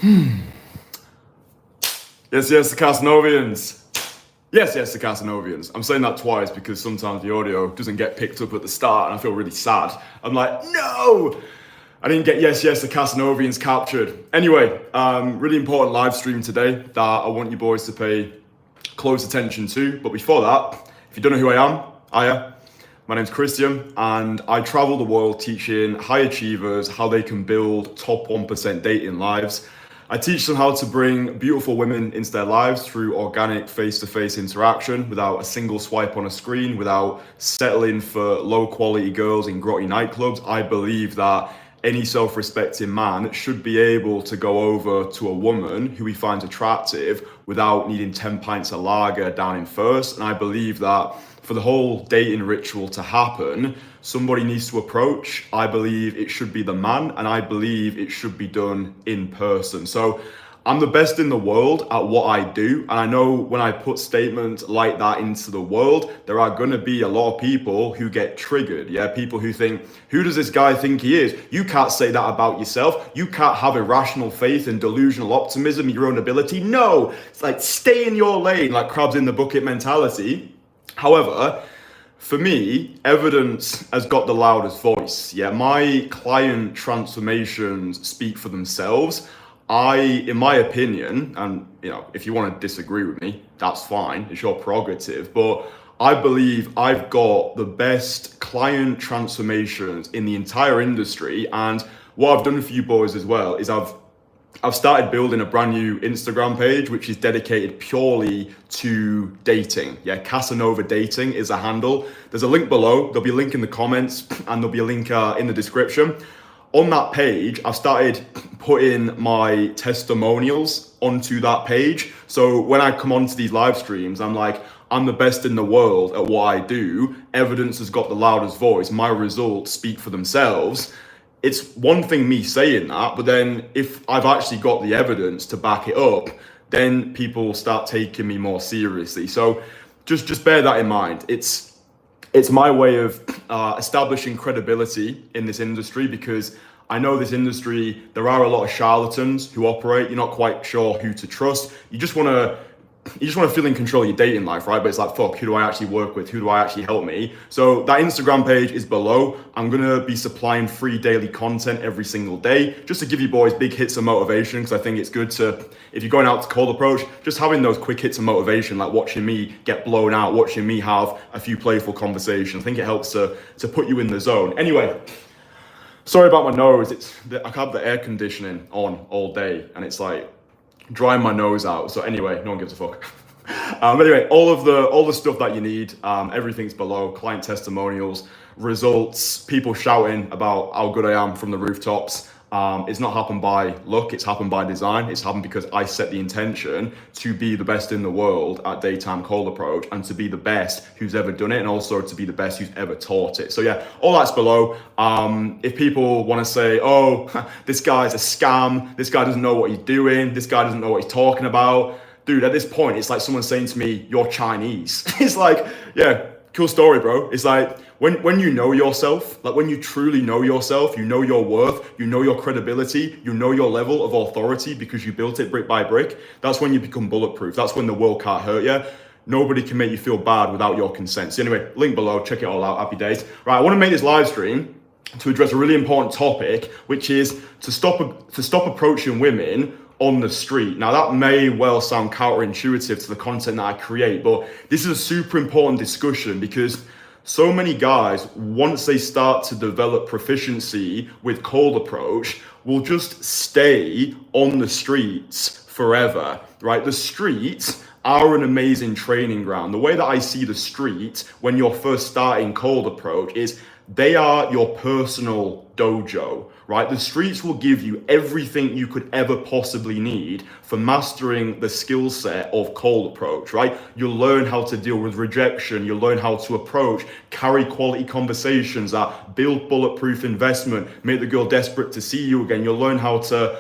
Yes, yes, the Casanovians. Yes, yes, the Casanovians. I'm saying that twice because sometimes the audio doesn't get picked up at the start and I feel really sad. I'm like, no! I didn't get yes, yes, the Casanovians captured. Anyway, really important live stream today that I want you boys to pay close attention to. But before that, if you don't know who I am, my name's Kristian, and I travel the world teaching high achievers how they can build top 1% dating lives. I teach them how to bring beautiful women into their lives through organic face-to-face interaction without a single swipe on a screen, without settling for low-quality girls in grotty nightclubs. I believe that any self-respecting man should be able to go over to a woman who he finds attractive without needing 10 pints of lager down in first. And I believe that for the whole dating ritual to happen, somebody needs to approach. I believe it should be the man, and I believe it should be done in person. So I'm the best in the world at what I do, and I know when I put statements like that into the world, there are going to be a lot of people who get triggered. Yeah, people who think, who does this guy think he is? You can't say that about yourself. You can't have irrational faith and delusional optimism in your own ability. No, it's like stay in your lane, like crabs in the bucket mentality. However, for me, evidence has got the loudest voice. Yeah, my client transformations speak for themselves. In my opinion, and if you want to disagree with me, that's fine. It's your prerogative. But I believe I've got the best client transformations in the entire industry. And what I've done for you boys as well is I've started building a brand new Instagram page, which is dedicated purely to dating. Yeah, Casanova Dating is a handle. There's a link below. There'll be a link in the comments and there'll be a link in the description. On that page, I've started putting my testimonials onto that page. So when I come onto these live streams, I'm like, I'm the best in the world at what I do. Evidence has got the loudest voice. My results speak for themselves. It's one thing me saying that, but then if I've actually got the evidence to back it up, then people start taking me more seriously. So just bear that in mind. It's my way of establishing credibility in this industry, because I know this industry, there are a lot of charlatans who operate. You're not quite sure who to trust. You just want to feel in control of your dating life, right? But it's like, fuck, who do I actually work with? Who do I actually help me? So that Instagram page is below. I'm going to be supplying free daily content every single day, just to give you boys big hits of motivation, because I think it's good to, if you're going out to cold approach, just having those quick hits of motivation, like watching me get blown out, watching me have a few playful conversations. I think it helps to put you in the zone. Anyway, sorry about my nose. I have the air conditioning on all day, and it's like drying my nose out. So anyway, no one gives a fuck. Anyway, all the stuff that you need, everything's below. Client testimonials, results, people shouting about how good I am from the rooftops. It's not happened by luck, it's happened by design. It's happened because I set the intention to be the best in the world at daytime cold approach, and to be the best who's ever done it, and also to be the best who's ever taught it. So yeah, all that's below. If people want to say, oh, this guy's a scam, this guy doesn't know what he's doing, this guy doesn't know what he's talking about, dude, at this point, it's like someone saying to me, you're Chinese. It's like, yeah, cool story, bro. It's like, when you know yourself, like when you truly know yourself, you know your worth, you know your credibility, you know your level of authority because you built it brick by brick, that's when you become bulletproof. That's when the world can't hurt you. Nobody can make you feel bad without your consent. So anyway, link below, check it all out, happy days. Right, I want to make this live stream to address a really important topic, which is to stop approaching women on the street. Now that may well sound counterintuitive to the content that I create, but this is a super important discussion, because so many guys, once they start to develop proficiency with cold approach, will just stay on the streets forever, right? The streets are an amazing training ground. The way that I see the street when you're first starting cold approach is they are your personal dojo, right? The streets will give you everything you could ever possibly need for mastering the skill set of cold approach, right? You'll learn how to deal with rejection. You'll learn how to approach, carry quality conversations that build bulletproof investment, make the girl desperate to see you again. You'll learn how to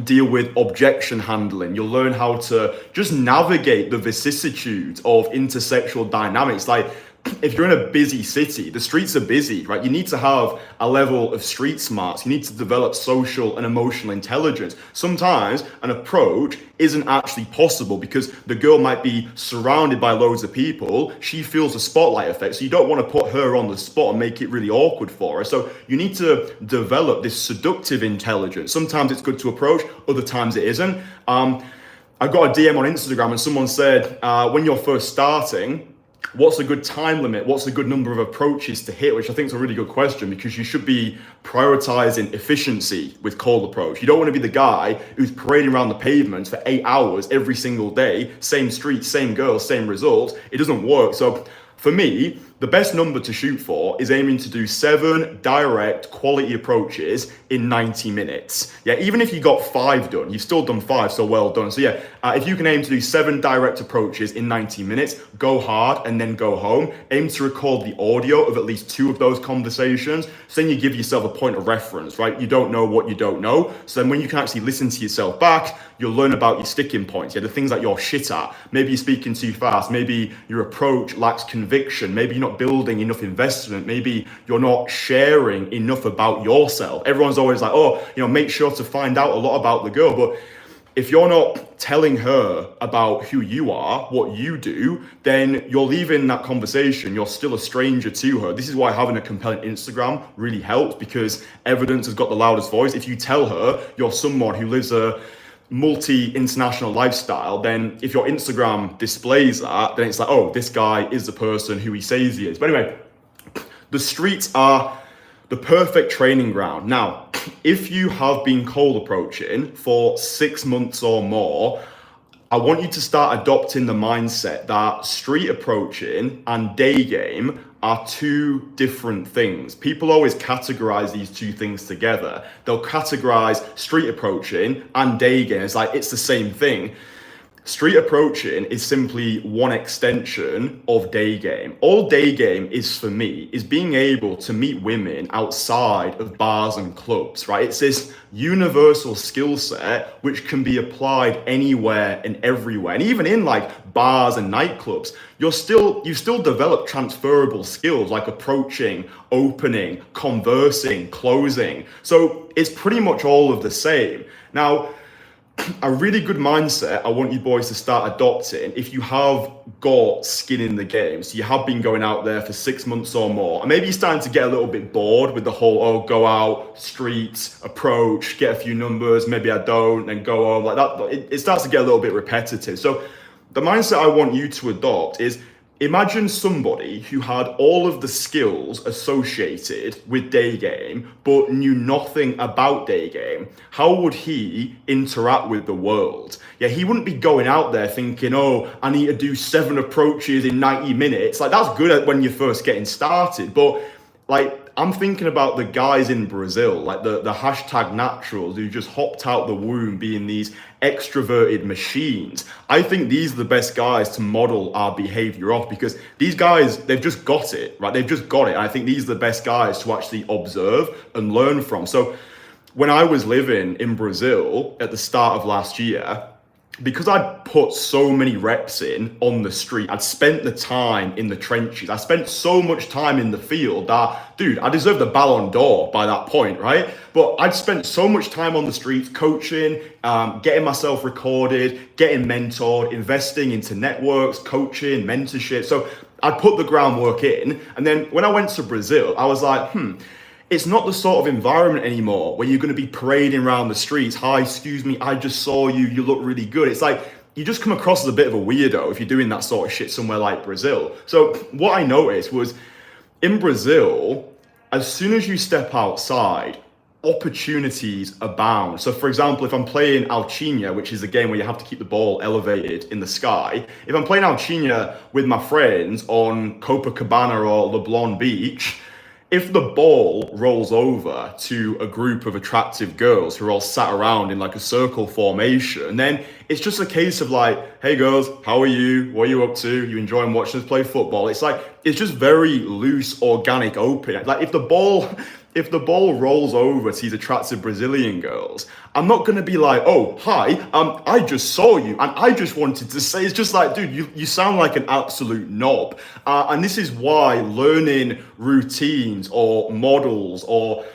deal with objection handling. You'll learn how to just navigate the vicissitudes of intersexual dynamics. Like, if you're in a busy city, the streets are busy, right? You need to have a level of street smarts. You need to develop social and emotional intelligence. Sometimes an approach isn't actually possible because the girl might be surrounded by loads of people. She feels a spotlight effect. So you don't want to put her on the spot and make it really awkward for her. So you need to develop this seductive intelligence. Sometimes it's good to approach, other times it isn't. I got a DM on Instagram and someone said, when you're first starting, what's a good time limit? What's a good number of approaches to hit? Which I think is a really good question because you should be prioritizing efficiency with cold approach. You don't want to be the guy who's parading around the pavements for 8 hours every single day, same street, same girls, same results. It doesn't work. So for me, the best number to shoot for is aiming to do 7 direct quality approaches in 90 minutes. Yeah, even if you got 5 done, you've still done 5, so well done. So yeah, if you can aim to do 7 direct approaches in 90 minutes, go hard and then go home. Aim to record the audio of at least 2 of those conversations. So then you give yourself a point of reference, right? You don't know what you don't know. So then when you can actually listen to yourself back, you'll learn about your sticking points. Yeah, the things that you're shit at. Maybe you're speaking too fast. Maybe your approach lacks conviction. Maybe you're not building enough investment. Maybe you're not sharing enough about yourself. Everyone's always like, oh, make sure to find out a lot about the girl. But if you're not telling her about who you are, what you do, then you're leaving that conversation. You're still a stranger to her. This is why having a compelling Instagram really helps, because evidence has got the loudest voice. If you tell her you're someone who lives a multi-international lifestyle, then if your Instagram displays that, then it's like, oh, this guy is the person who he says he is. But anyway, the streets are the perfect training ground. Now, if you have been cold approaching for 6 months or more, I want you to start adopting the mindset that street approaching and day game are 2 different things. People always categorize these 2 things together. They'll categorize street approaching and day game. It's like, it's the same thing. Street approaching is simply one extension of day game. All day game is for me is being able to meet women outside of bars and clubs, right? It's this universal skill set which can be applied anywhere and everywhere. And even in like bars and nightclubs, you still develop transferable skills like approaching, opening, conversing, closing. So it's pretty much all of the same. Now, a really good mindset I want you boys to start adopting if you have got skin in the game. So you have been going out there for 6 months or more, and maybe you're starting to get a little bit bored with the whole, go out, streets, approach, get a few numbers, maybe I don't, then go on like that. It starts to get a little bit repetitive. So the mindset I want you to adopt is, imagine somebody who had all of the skills associated with day game, but knew nothing about day game. How would he interact with the world? Yeah, he wouldn't be going out there thinking, oh, I need to do 7 approaches in 90 minutes. Like, that's good at when you're first getting started. But like, I'm thinking about the guys in Brazil, like the hashtag naturals who just hopped out the womb being these extroverted machines. I think these are the best guys to model our behavior off, because these guys, they've just got it, right? They've just got it. And I think these are the best guys to actually observe and learn from. So when I was living in Brazil at the start of last year, because I'd put so many reps in on the street, I'd spent the time in the trenches, I spent so much time in the field that, dude, I deserved a Ballon d'Or by that point, right? But I'd spent so much time on the streets coaching, getting myself recorded, getting mentored, investing into networks, coaching, mentorship. So I'd put the groundwork in. And then when I went to Brazil, I was like, it's not the sort of environment anymore where you're going to be parading around the streets. Hi, excuse me, I just saw you. You look really good. It's like you just come across as a bit of a weirdo if you're doing that sort of shit somewhere like Brazil. So what I noticed was in Brazil, as soon as you step outside, opportunities abound. So for example, if I'm playing Alchinha, which is a game where you have to keep the ball elevated in the sky, if I'm playing Alchinha with my friends on Copacabana or Leblon Beach, if the ball rolls over to a group of attractive girls who are all sat around in like a circle formation, then it's just a case of like, hey girls, how are you? What are you up to? You enjoying watching us play football? It's like, it's just very loose, organic, open. Like if the ball if the ball rolls over to these attractive Brazilian girls, I'm not going to be like, oh, hi, I just saw you and I just wanted to say, it's just like, dude, you sound like an absolute knob. And this is why learning routines or models or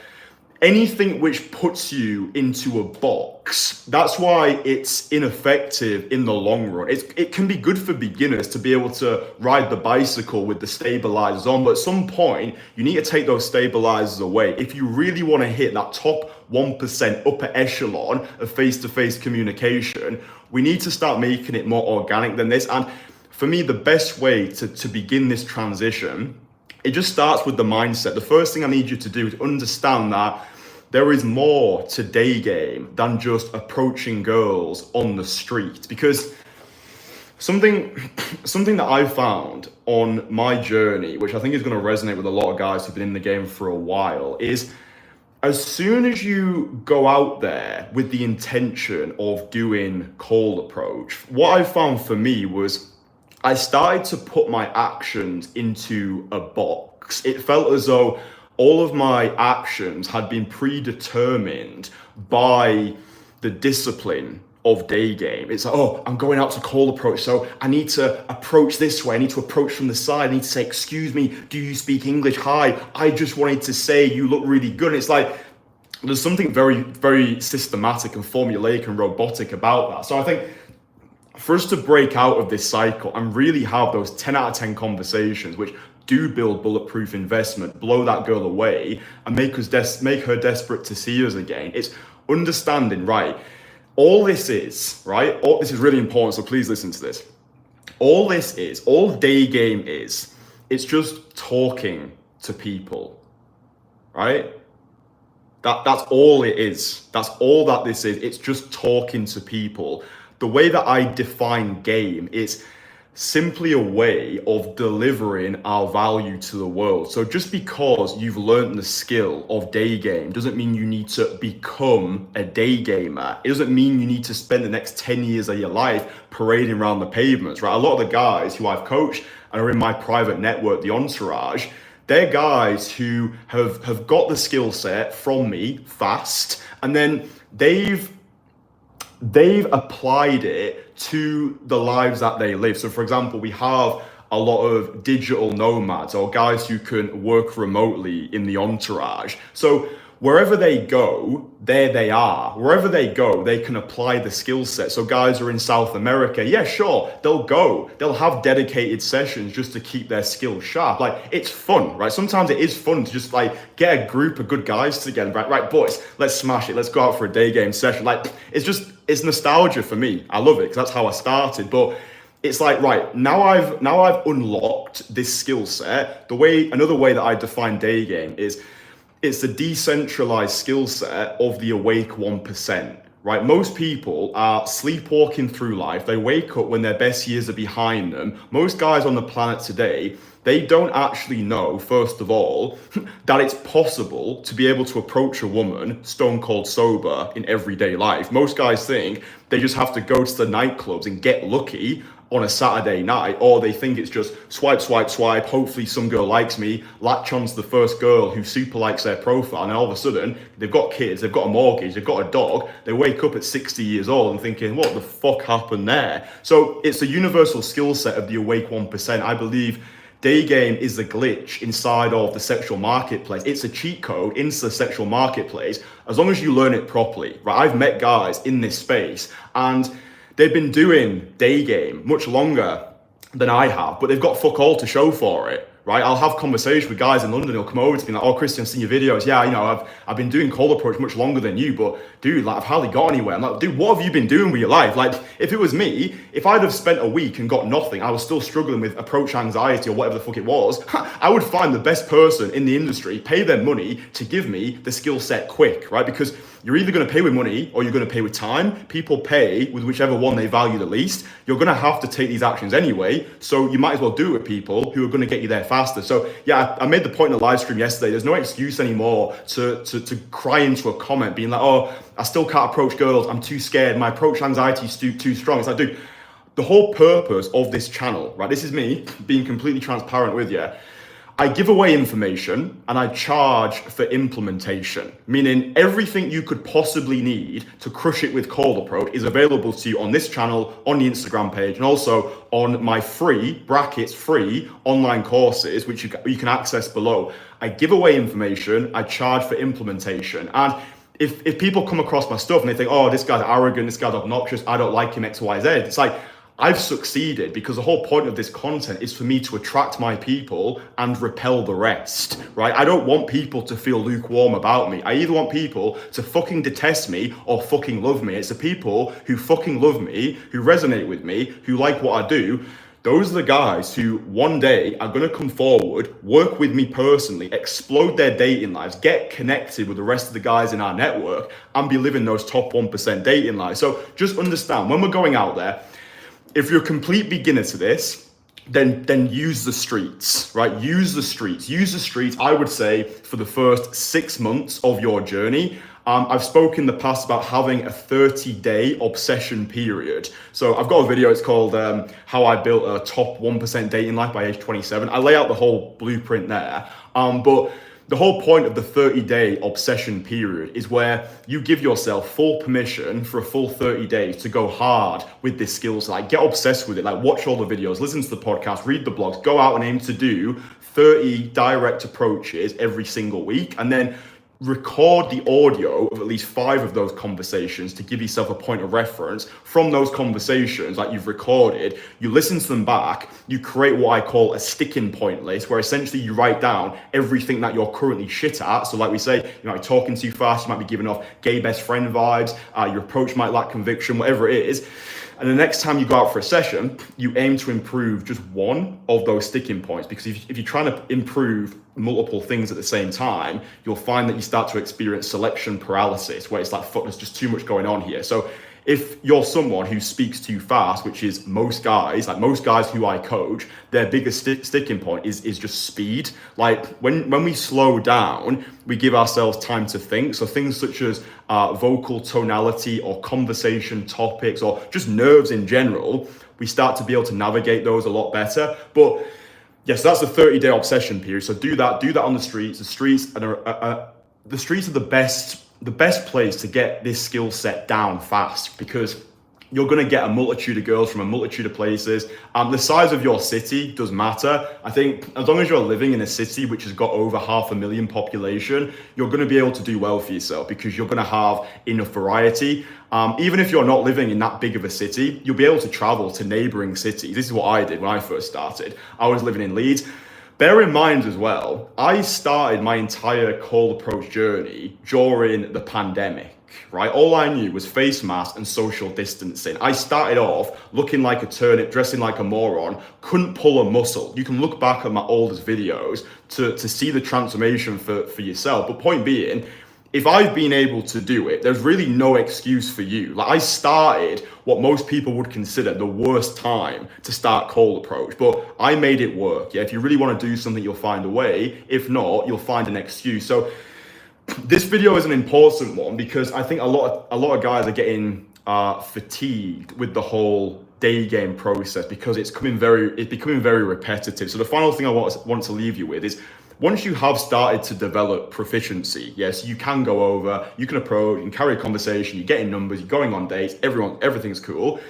anything which puts you into a box, that's why it's ineffective in the long run. It can be good for beginners to be able to ride the bicycle with the stabilizers on, but at some point you need to take those stabilizers away. If you really want to hit that top 1% upper echelon of face-to-face communication, we need to start making it more organic than this. And for me, the best way to begin this transition, it just starts with the mindset. The first thing I need you to do is understand that there is more to day game than just approaching girls on the street. Because something that I found on my journey, which I think is going to resonate with a lot of guys who've been in the game for a while, is as soon as you go out there with the intention of doing cold approach, what I found for me was I started to put my actions into a box. It felt as though all of my actions had been predetermined by the discipline of day game. It's like, oh, I'm going out to cold approach, so I need to approach this way. I need to approach from the side. I need to say, excuse me, do you speak English? Hi, I just wanted to say you look really good. It's like, there's something very, very systematic and formulaic and robotic about that. So I think for us to break out of this cycle and really have those 10 out of 10 conversations, which do build bulletproof investment, blow that girl away and make her desperate to see us again, it's understanding, right? All this is, right? This is really important, so please listen to this. All day game is, it's just talking to people, right? That's all it is. That's all that this is. It's just talking to people. The way that I define game is simply a way of delivering our value to the world. So just because you've learned the skill of day game doesn't mean you need to become a day gamer. It doesn't mean you need to spend the next 10 years of your life parading around the pavements, right? A lot of the guys who I've coached and are in my private network, the Entourage, they're guys who have got the skill set from me fast, and then they've applied it to the lives that they live. So for example, we have a lot of digital nomads or guys who can work remotely in the Entourage. So wherever they go, there they are. Wherever they go, they can apply the skill set. So guys are in South America, yeah, sure, they'll have dedicated sessions just to keep their skills sharp. Like, it's fun, right? Sometimes it is fun to just like get a group of good guys together, right, boys, let's smash it. Let's go out for a day game session. Like, it's nostalgia for me. I love it because that's how I started. But it's like, right, now I've unlocked this skill set. Another way that I define day game is it's the decentralized skill set of the awake 1%, right? Most people are sleepwalking through life. They wake up when their best years are behind them. Most guys on the planet today, they don't actually know, first of all, that it's possible to be able to approach a woman stone cold sober in everyday life. Most guys think they just have to go to the nightclubs and get lucky on a Saturday night, or they think it's just swipe, swipe, swipe, hopefully some girl likes me, latch on to the first girl who super likes their profile, and all of a sudden, they've got kids, they've got a mortgage, they've got a dog, they wake up at 60 years old and thinking, what the fuck happened there? So it's a universal skill set of the awake 1%. I believe day game is the glitch inside of the sexual marketplace. It's a cheat code into the sexual marketplace, as long as you learn it properly, right? I've met guys in this space, and they've been doing day game much longer than I have, but they've got fuck all to show for it, right? I'll have conversations with guys in London who'll come over to me like, oh, Kristian, I've seen your videos. Yeah, I've been doing cold approach much longer than you, but dude, like, I've hardly got anywhere. I'm like, dude, what have you been doing with your life? Like, if it was me, if I'd have spent a week and got nothing, I was still struggling with approach anxiety or whatever the fuck it was, I would find the best person in the industry, pay them money to give me the skill set quick, right? Because you're either going to pay with money or you're going to pay with time. People pay with whichever one they value the least. You're going to have to take these actions anyway, so you might as well do it with people who are going to get you there faster. So yeah, I made the point in the live stream yesterday. There's no excuse anymore to cry into a comment being like, oh, I still can't approach girls. I'm too scared. My approach anxiety is too strong. It's like, dude, the whole purpose of this channel, right? This is me being completely transparent with you. I give away information and I charge for implementation, meaning everything you could possibly need to crush it with cold approach is available to you on this channel, on the Instagram page, and also on my free online courses, which you can access below. I give away information, I charge for implementation. And if people come across my stuff and they think, oh, this guy's arrogant, this guy's obnoxious, I don't like him, X, Y, Z, it's like, I've succeeded because the whole point of this content is for me to attract my people and repel the rest, right? I don't want people to feel lukewarm about me. I either want people to fucking detest me or fucking love me. It's the people who fucking love me, who resonate with me, who like what I do. Those are the guys who one day are going to come forward, work with me personally, explode their dating lives, get connected with the rest of the guys in our network, and be living those top 1% dating lives. So just understand, when we're going out there, if you're a complete beginner to this, then use the streets, right? Use the streets. Use the streets, I would say, for the first 6 months of your journey. I've spoken in the past about having a 30-day obsession period. So I've got a video, it's called How I Built a Top 1% Dating Life by age 27. I lay out the whole blueprint there. But the whole point of the 30-day obsession period is where you give yourself full permission for a full 30 days to go hard with this skill set. Like, get obsessed with it. Like, watch all the videos, listen to the podcast, read the blogs, go out and aim to do 30 direct approaches every single week, and then record the audio of at least 5 of those conversations to give yourself a point of reference from those conversations that you've recorded. You listen to them back, you create what I call a sticking point list, where essentially you write down everything that you're currently shit at. So like we say, you might be talking too fast, you might be giving off gay best friend vibes, your approach might lack conviction, whatever it is. And the next time you go out for a session, you aim to improve just one of those sticking points, because if you're trying to improve multiple things at the same time, you'll find that you start to experience selection paralysis, where it's like, fuck, there's just too much going on here. So if you're someone who speaks too fast, which is most guys who I coach, their biggest sticking point is just speed. Like when we slow down, we give ourselves time to think. So things such as vocal tonality or conversation topics or just nerves in general, we start to be able to navigate those a lot better. But yes, that's the 30-day obsession period. So do that on the streets. The streets are the best place to get this skill set down fast, because you're going to get a multitude of girls from a multitude of places. The size of your city does matter. I think as long as you're living in a city which has got over 500,000 population, you're going to be able to do well for yourself, because you're going to have enough variety. Even if you're not living in that big of a city, you'll be able to travel to neighboring cities. This is what I did when I first started. I was living in Leeds. Bear in mind as well, I started my entire cold approach journey during the pandemic, right? All I knew was face mask and social distancing. I started off looking like a turnip, dressing like a moron, couldn't pull a muscle. You can look back at my oldest videos to see the transformation for yourself. But point being, if I've been able to do it, there's really no excuse for you. Like, I started what most people would consider the worst time to start cold approach, but I made it work. Yeah, if you really want to do something, you'll find a way. If not, you'll find an excuse. So this video is an important one, because I think a lot of guys are getting fatigued with the whole day game process, because it's becoming very repetitive. So the final thing I want to leave you with is, once you have started to develop proficiency, yes, you can go over, you can approach, you can carry a conversation, you're getting numbers, you're going on dates, everything's cool.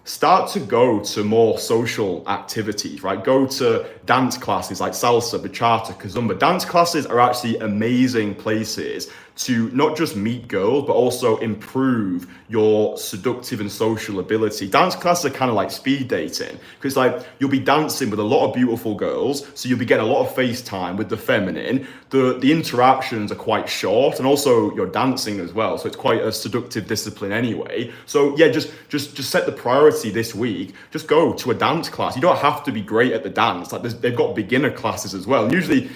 Start to go to more social activities, right? Go to dance classes like salsa, bachata, kizomba. Dance classes are actually amazing places to not just meet girls, but also improve your seductive and social ability. Dance classes are kind of like speed dating, because like you'll be dancing with a lot of beautiful girls, so you'll be getting a lot of face time with the feminine. The interactions are quite short, and also you're dancing as well, so it's quite a seductive discipline anyway. So yeah, just set the priority this week. Just go to a dance class. You don't have to be great at the dance. Like they've got beginner classes as well. And usually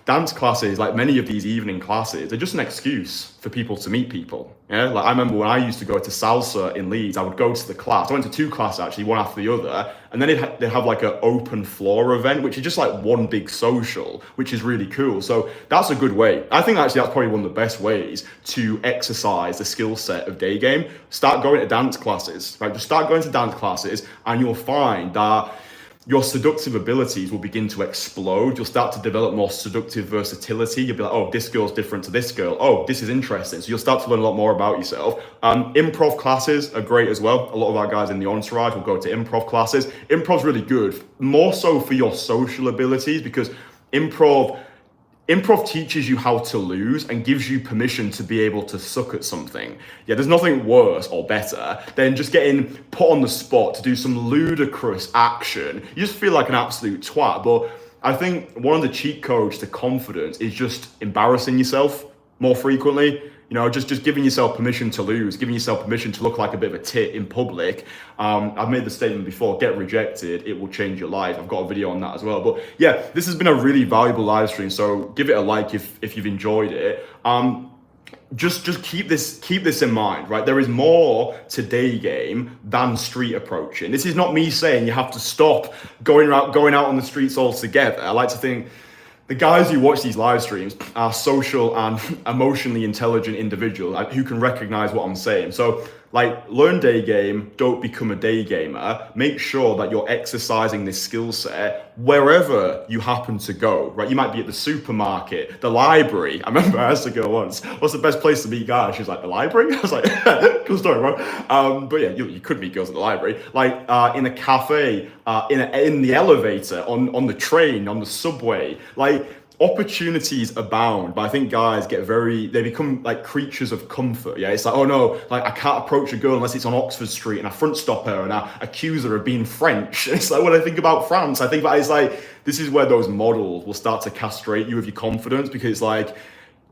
dance classes, like many of these evening classes, they're just an excuse for people to meet people. Yeah, like I remember when I used to go to salsa in Leeds, I would go to the class. I went to 2 classes actually, one after the other, and then they'd have like an open floor event, which is just like one big social, which is really cool. So that's a good way. I think actually that's probably one of the best ways to exercise the skill set of day game. Start going to dance classes, right? Just start going to dance classes, and you'll find that your seductive abilities will begin to explode. You'll start to develop more seductive versatility. You'll be like, oh, this girl's different to this girl. Oh, this is interesting. So you'll start to learn a lot more about yourself. Improv classes are great as well. A lot of our guys in the Entourage will go to improv classes. Improv's really good, more so for your social abilities, because improv teaches you how to lose and gives you permission to be able to suck at something. Yeah, there's nothing worse or better than just getting put on the spot to do some ludicrous action. You just feel like an absolute twat. But I think one of the cheat codes to confidence is just embarrassing yourself more frequently. You know, just giving yourself permission to lose, giving yourself permission to look like a bit of a tit in public. I've made the statement before, get rejected, it will change your life. I've got a video on that as well. But yeah, this has been a really valuable live stream. So give it a like if you've enjoyed it. Just keep this in mind, right? There is more to day game than street approaching. This is not me saying you have to stop going out on the streets altogether. I like to think the guys who watch these live streams are social and emotionally intelligent individuals who can recognize what I'm saying. So like, learn day game, don't become a day gamer. Make sure that you're exercising this skill set wherever you happen to go, right? You might be at the supermarket, the library. I remember I asked a girl once, what's the best place to meet guys? She was like, the library? I was like, cool story, bro. But yeah, you could meet girls at the library. Like in a cafe, in the elevator, on the train, on the subway. Like, opportunities abound, but I think guys they become like creatures of comfort. Yeah, it's like, oh no, like I can't approach a girl unless it's on Oxford Street and I front stop her and I accuse her of being French. It's like, when I think about France, I think about it's like, this is where those models will start to castrate you with your confidence, because it's like,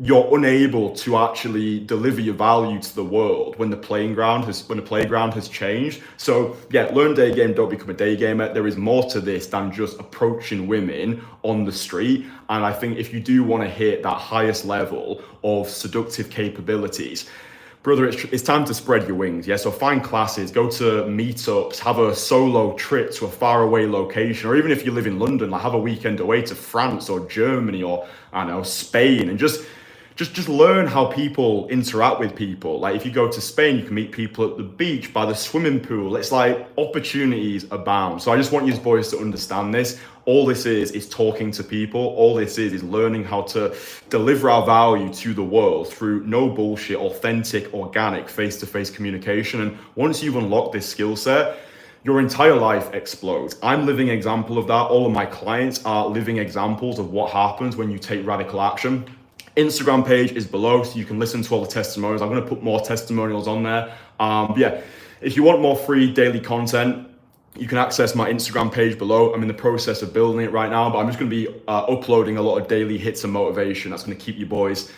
you're unable to actually deliver your value to the world when the playground has changed. So yeah, learn day game, don't become a day gamer. There is more to this than just approaching women on the street. And I think if you do want to hit that highest level of seductive capabilities, brother, it's time to spread your wings. Yeah, so find classes, go to meetups, have a solo trip to a faraway location, or even if you live in London, like have a weekend away to France or Germany or I don't know, Spain, and just learn how people interact with people. Like if you go to Spain, you can meet people at the beach, by the swimming pool. It's like, opportunities abound. So I just want you boys to understand this. All this is talking to people. All this is learning how to deliver our value to the world through no bullshit, authentic, organic, face-to-face communication. And once you've unlocked this skill set, your entire life explodes. I'm living example of that. All of my clients are living examples of what happens when you take radical action. Instagram page is below, so you can listen to all the testimonials. I'm going to put more testimonials on there. Yeah, if you want more free daily content, you can access my Instagram page below. I'm in the process of building it right now, but I'm just going to be uploading a lot of daily hits of motivation. That's going to keep you boys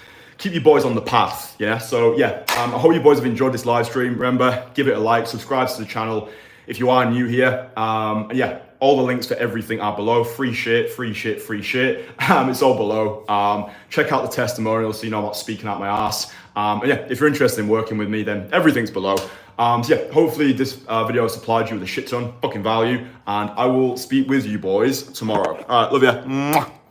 on the path. Yeah. So yeah, I hope you boys have enjoyed this live stream. Remember, give it a like, subscribe to the channel if you are new here. And yeah, all the links for everything are below. Free shit. It's all below. Check out the testimonials so you know I'm not speaking out my ass. And yeah, if you're interested in working with me, then everything's below. So yeah, hopefully this video has supplied you with a shit ton fucking value, and I will speak with you boys tomorrow. All right, love ya. Mwah.